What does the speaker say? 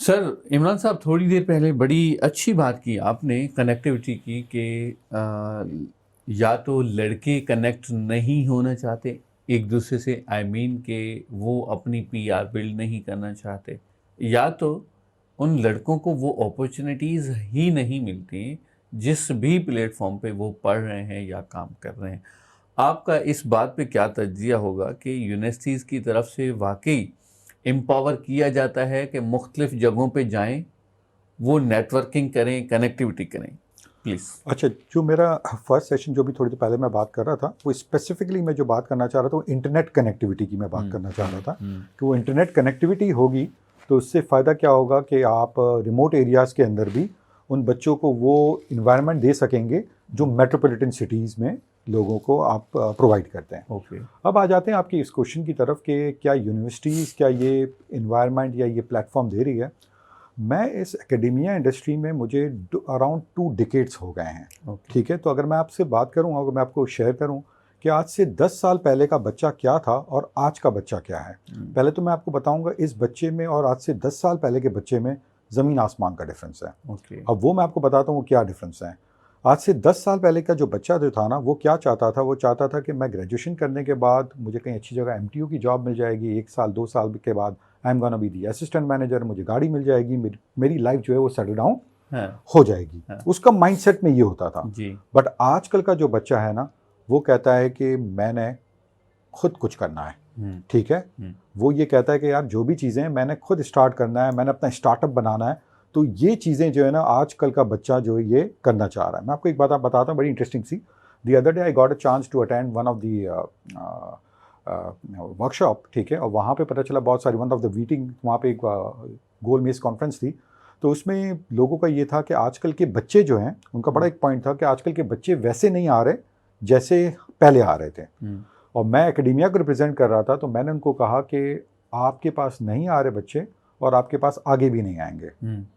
Sir Imran साहब, थोड़ी देर पहले बड़ी अच्छी बात की आपने कनेक्टिविटी की कि या तो लड़के कनेक्ट नहीं होना चाहते एक दूसरे से, आई मीन के वो अपनी पीआर बिल्ड नहीं करना चाहते, या तो उन लड़कों को वो अपॉर्चुनिटीज़ ही नहीं मिलती जिस भी प्लेटफॉर्म पे वो पढ़ रहे हैं या काम कर रहे हैं। आपका इस बात पे क्या तज्जिया होगा कि यूनिवर्सिटीज़ की तरफ से वाकई एम्पावर किया जाता है कि मुख्तलिफ जगहों पे जाएं, वो नेटवर्किंग करें, कनेक्टिविटी करें? प्लीज़। अच्छा, जो मेरा फर्स्ट सेशन जो भी थोड़ी देर पहले मैं बात कर रहा था, वो स्पेसिफिकली मैं जो बात करना चाह रहा था वो इंटरनेट कनेक्टिविटी की मैं बात करना चाह रहा था कि वो इंटरनेट कनेक्टिविटी होगी तो उससे फ़ायदा क्या होगा कि आप रिमोट एरियाज़ के अंदर भी उन बच्चों को वो इन्वायरमेंट दे सकेंगे जो मेट्रोपॉलिटन सिटीज़ में लोगों को आप प्रोवाइड करते हैं। ओके। अब आ जाते हैं आपकी इस क्वेश्चन की तरफ कि क्या यूनिवर्सिटीज़ क्या ये इन्वायरमेंट या ये प्लेटफॉर्म दे रही है। मैं इस एकेडेमिया इंडस्ट्री में मुझे अराउंड 2 डिकेड्स हो गए हैं। ठीक है, तो अगर मैं आपसे बात करूं, अगर मैं आपको शेयर करूं कि आज से 10 साल पहले का बच्चा क्या था और आज का बच्चा क्या है, पहले तो मैं आपको बताऊंगा इस बच्चे में और आज से 10 साल पहले के बच्चे में ज़मीन आसमान का डिफरेंस है। अब वो मैं आपको बताता हूँ वो क्या डिफरेंस है। आज से 10 साल पहले का जो बच्चा जो था ना, वो क्या चाहता था, वो चाहता था कि मैं ग्रेजुएशन करने के बाद मुझे कहीं अच्छी जगह एमटीयू की जॉब मिल जाएगी, 1 साल 2 साल के बाद I am gonna be the assistant manager, मुझे गाड़ी मिल जाएगी, मेरी लाइफ जो है वो सेटल डाउन हो जाएगी। उसका माइंडसेट में ये होता था। बट आजकल का जो बच्चा है ना, वो कहता है कि मैंने खुद कुछ करना है। ठीक है, वो ये कहता है कि यार जो भी चीज़ें हैं मैंने खुद स्टार्ट करना है, मैंने अपना स्टार्टअप बनाना है। तो ये चीज़ें जो है ना आजकल का बच्चा जो है ये करना चाह रहा है। मैं आपको एक बात बताता हूँ बड़ी इंटरेस्टिंग सी। The other day I got a chance to attend one of the workshop. ठीक है, और वहाँ पे पता चला बहुत सारी वन ऑफ द मीटिंग, वहाँ पे एक गोल मेज कॉन्फ्रेंस थी। तो उसमें लोगों का ये था कि आजकल के बच्चे जो हैं उनका बड़ा एक पॉइंट था कि आजकल के बच्चे वैसे नहीं आ रहे जैसे पहले आ रहे थे। और मैं एकेडेमिया को रिप्रेजेंट कर रहा था, तो मैंने उनको कहा कि आपके पास नहीं आ रहे बच्चे और आपके पास आगे भी नहीं आएंगे।